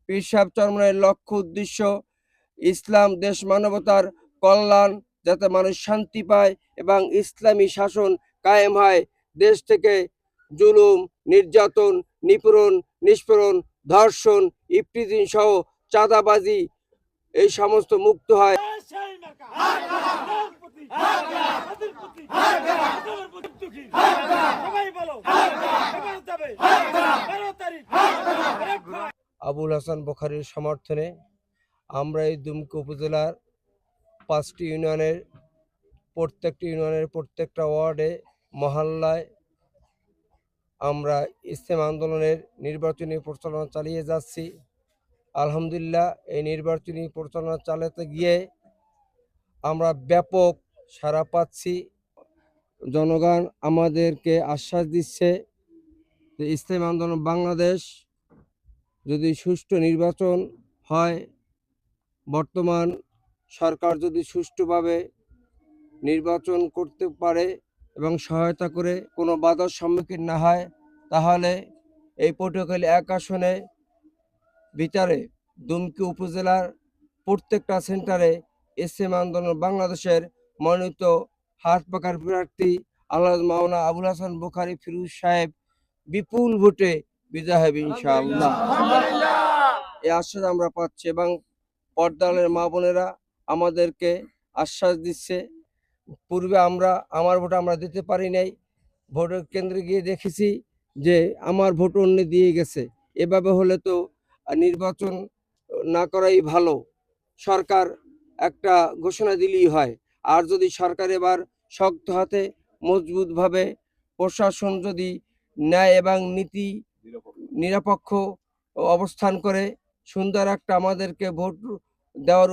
পীর সাহেব চরমনায়ের লক্ষ্য উদ্দেশ্য ইসলাম দেশ মানবতার কল্যাণ, যাতে মানুষ শান্তি পায় এবং ইসলামী শাসন কায়েম হয়, দেশ থেকে জুলুম, নির্যাতন, নিষ্পীড়ন, ধর্ষণ, ইফটিজিং সহ চাঁদাবাজি এই সমস্ত মুক্ত হয়। আবুল হাসান বখারীর সমর্থনে আমরা এই দুমকি উপজেলার 5টি ইউনিয়নের প্রত্যেকটা ওয়ার্ডে, মহল্লায় আমরা ইসলাম আন্দোলনের নির্বাচনী প্রচারণা চালিয়ে যাচ্ছি। আলহামদুলিল্লাহ, এই নির্বাচনী প্রচারণা চালাতে গিয়ে আমরা ব্যাপক সাড়া পাচ্ছি। জনগণ আমাদেরকে আশ্বাস দিচ্ছে যে ইসলাম আন্দোলন বাংলাদেশ যদি সুষ্ঠু নির্বাচন হয়, বর্তমান সরকার যদি সুষ্ঠুভাবে নির্বাচন করতে পারে এবং সহায়তা করে কোনো বাধার সম্মুখীন না হয়, তাহলে এই পটুয়াখালী 1 আসনে ভিতরে দুমকি উপজেলার প্রত্যেকটা সেন্টারে ইসলাম আন্দোলন বাংলাদেশের মনোনীত হাত পাখার প্রার্থী আল্লাহ মাওলানা আবুল হাসান বখারী ফিরোজ সাহেব বিপুল ভোটে বিজয় হবে ইনশাআল্লাহ। এই আশ্বাস আমরা পাচ্ছি এবং পর্দালের মা বোনেরা আমাদেরকে আশ্বাস দিচ্ছে। পূর্বে আমার ভোট আমরা দিতে পারি নাই, ভোটের কেন্দ্রে গিয়ে দেখেছি যে আমার ভোট অন্য দিয়ে গেছে। এভাবে হলে তো নির্বাচন না করাই ভালো। সরকার একটা ঘোষণা দিলেই হয়। আর যদি সরকার এবার শক্ত হাতে মজবুতভাবে প্রশাসন যদি ন্যায় এবং নীতি নিরপেক্ষ অবস্থান করে সুন্দর একটা আমাদেরকে ভোট দেওয়ার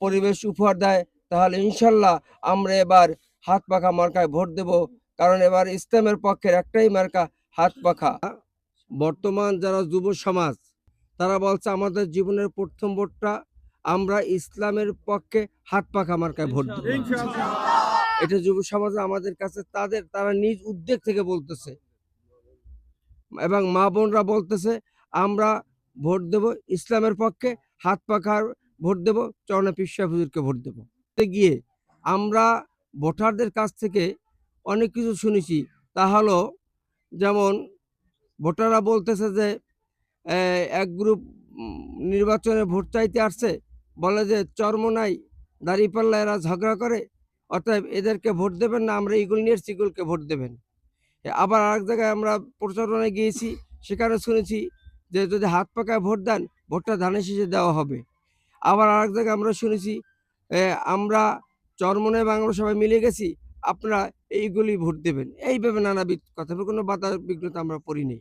পরিবেশ উপহার দেয়, তাহলে ইনশাল্লাহ আমরা এবার হাত পাখা মার্কায় ভোট দেব। কারণ এবার ইসলামের পক্ষের একটাই মার্কা, হাত পাখা। বর্তমান যারা যুব সমাজ, তারা বলছে আমাদের জীবনের প্রথম ভোটটা আমরা ইসলামের পক্ষে হাত পাখা মার্কায় ভোট দেব। এটা যুব সমাজ আমাদের কাছে তারা নিজ উদ্যোগ থেকে বলতেছে এবং মা বোনরা বলতেছে আমরা ভোট দেব ইসলামের পক্ষে, হাত পাখার ভোট দেব, চরণে পীর সাহেব হুজুরকে ভোট দেব। গিয়ে আমরা ভোটারদের কাছ থেকে অনেক কিছু শুনেছি। তা হলো, যেমন ভোটাররা বলতেছে যে এক গ্রুপ নির্বাচনে ভোট চাইতে আসছে, বলে যে চরমনাই দাঁড়িপাল্লা এরা ঝগড়া করে, অতএব এদেরকে ভোট দেবেন না, আমরা ইগুল নিয়ে ইগুলকে ভোট দেবেন। আবার আরেক জায়গায় আমরা প্রচারণায় গিয়েছি, সেখানে শুনেছি যে যদি হাত পাকায় ভোট দেন, ভোটটা ধানের শীষে দেওয়া হবে। আবার আরেক জায়গায় আমরা শুনেছি আমরা চরমনাই বাংলা সবাই মিলে গেছি, আপনারা এইগুলি ভোট দেবেন। এইভাবে নানাবিধ কথা, কোনো বাধা বিঘ্নতা আমরা পড়িনি।